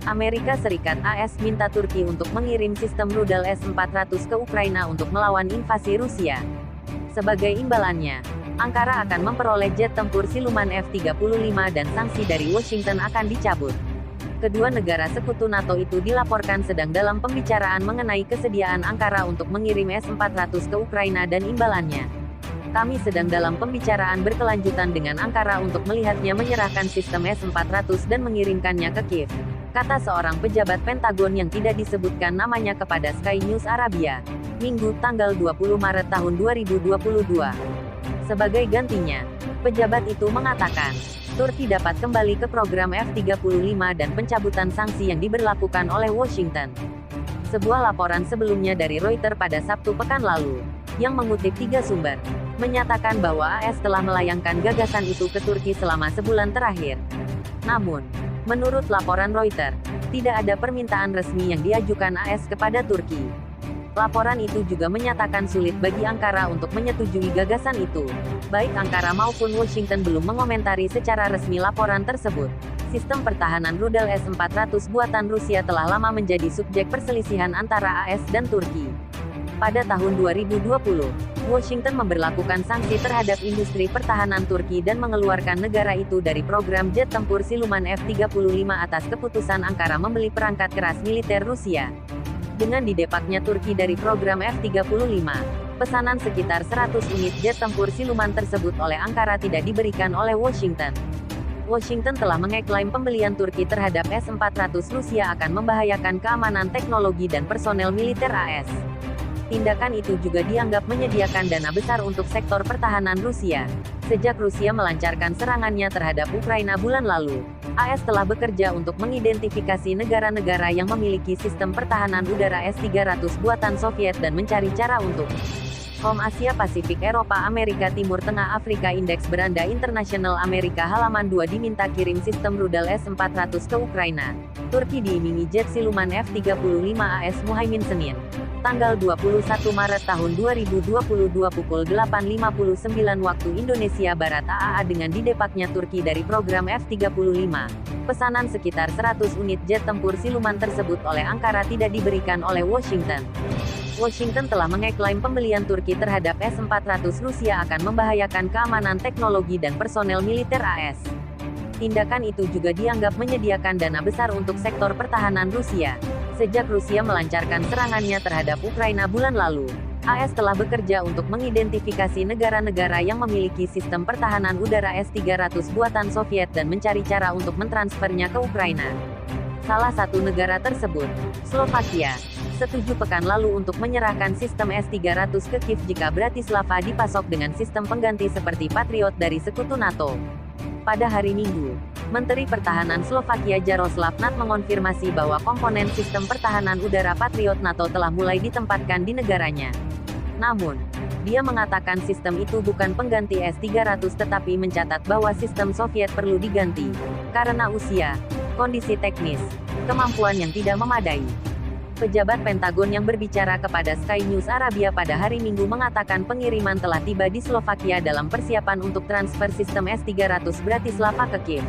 Amerika Serikat (AS) minta Turki untuk mengirim sistem rudal S-400 ke Ukraina untuk melawan invasi Rusia. Sebagai imbalannya, Ankara akan memperoleh jet tempur siluman F-35 dan sanksi dari Washington akan dicabut. Kedua negara sekutu NATO itu dilaporkan sedang dalam pembicaraan mengenai kesediaan Ankara untuk mengirim S-400 ke Ukraina dan imbalannya. Kami sedang dalam pembicaraan berkelanjutan dengan Ankara untuk melihatnya menyerahkan sistem S-400 dan mengirimkannya ke Kiev, kata seorang pejabat Pentagon yang tidak disebutkan namanya kepada Sky News Arabia, Minggu, tanggal 20 Maret tahun 2022. Sebagai gantinya, pejabat itu mengatakan, Turki dapat kembali ke program F-35 dan pencabutan sanksi yang diberlakukan oleh Washington. Sebuah laporan sebelumnya dari Reuters pada Sabtu pekan lalu, yang mengutip 3 sumber, menyatakan bahwa AS telah melayangkan gagasan itu ke Turki selama sebulan terakhir. Namun, menurut laporan Reuters, tidak ada permintaan resmi yang diajukan AS kepada Turki. Laporan itu juga menyatakan sulit bagi Ankara untuk menyetujui gagasan itu. Baik Ankara maupun Washington belum mengomentari secara resmi laporan tersebut. Sistem pertahanan rudal S-400 buatan Rusia telah lama menjadi subjek perselisihan antara AS dan Turki. Pada tahun 2020, Washington memberlakukan sanksi terhadap industri pertahanan Turki dan mengeluarkan negara itu dari program jet tempur siluman F-35 atas keputusan Ankara membeli perangkat keras militer Rusia. Dengan didepaknya Turki dari program F-35, pesanan sekitar 100 unit jet tempur siluman tersebut oleh Ankara tidak diberikan oleh Washington. Washington telah mengeklaim pembelian Turki terhadap S-400 Rusia akan membahayakan keamanan teknologi dan personel militer AS. Tindakan itu juga dianggap menyediakan dana besar untuk sektor pertahanan Rusia. Sejak Rusia melancarkan serangannya terhadap Ukraina bulan lalu, AS telah bekerja untuk mengidentifikasi negara-negara yang memiliki sistem pertahanan udara S-300 buatan Soviet dan mencari cara untuk Asia Pasifik Eropa Amerika Timur Tengah Afrika Indeks Beranda Internasional Amerika halaman 2 diminta kirim sistem rudal S-400 ke Ukraina. Turki diimingi jet siluman F-35 AS Muhaimin Senin, tanggal 21 Maret tahun 2022 pukul 8.59 waktu Indonesia Barat AAA dengan didepaknya Turki dari program F-35. Pesanan sekitar 100 unit jet tempur siluman tersebut oleh Ankara tidak diberikan oleh Washington. Washington telah mengeklaim pembelian Turki terhadap S-400 Rusia akan membahayakan keamanan teknologi dan personel militer AS. Tindakan itu juga dianggap menyediakan dana besar untuk sektor pertahanan Rusia. Sejak Rusia melancarkan serangannya terhadap Ukraina bulan lalu, AS telah bekerja untuk mengidentifikasi negara-negara yang memiliki sistem pertahanan udara S-300 buatan Soviet dan mencari cara untuk mentransfernya ke Ukraina. Salah satu negara tersebut, Slovakia, setuju pekan lalu untuk menyerahkan sistem S-300 ke Kiev jika Bratislava dipasok dengan sistem pengganti seperti Patriot dari sekutu NATO. Pada hari Minggu, Menteri Pertahanan Slovakia Jaroslav Nat mengonfirmasi bahwa komponen sistem pertahanan udara Patriot NATO telah mulai ditempatkan di negaranya. Namun, dia mengatakan sistem itu bukan pengganti S-300 tetapi mencatat bahwa sistem Soviet perlu diganti, karena usia, kondisi teknis, kemampuan yang tidak memadai. Pejabat Pentagon yang berbicara kepada Sky News Arabia pada hari Minggu mengatakan pengiriman telah tiba di Slovakia dalam persiapan untuk transfer sistem S-300 Bratislava ke Kiev.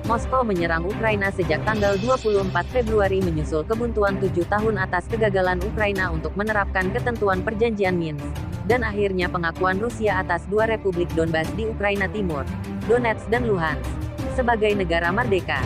Moskow menyerang Ukraina sejak tanggal 24 Februari menyusul kebuntuan 7 tahun atas kegagalan Ukraina untuk menerapkan ketentuan perjanjian Minsk, dan akhirnya pengakuan Rusia atas 2 republik Donbas di Ukraina Timur, Donetsk dan Luhansk, sebagai negara merdeka.